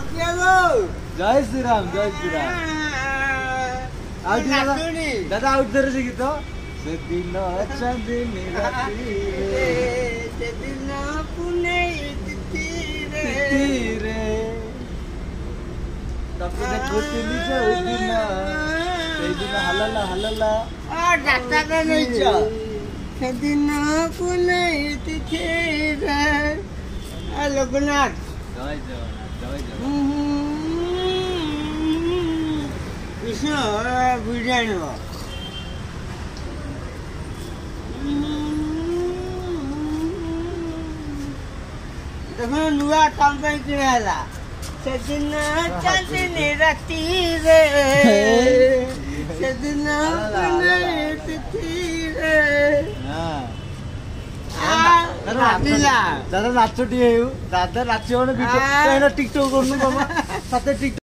जय श्री राम जय श्री राम दादा आउट दे रही गीत से दिन चंदनी राती से दिन पुणे रे तपने कोतिली से उस दिन से दिन हलला हलला डाटा का नहीं चा से दिन पुणे रे लोकनाथ जय जय जय जय कृष्ण बुझान देखो नुआ काम पे किनाला से दिन चंदनी राती रे से दिन पुणे रे दादा नाचो टी दादा नाचियो टिकटॉक टिकटॉक करूँ बाबा साथे टिकटॉक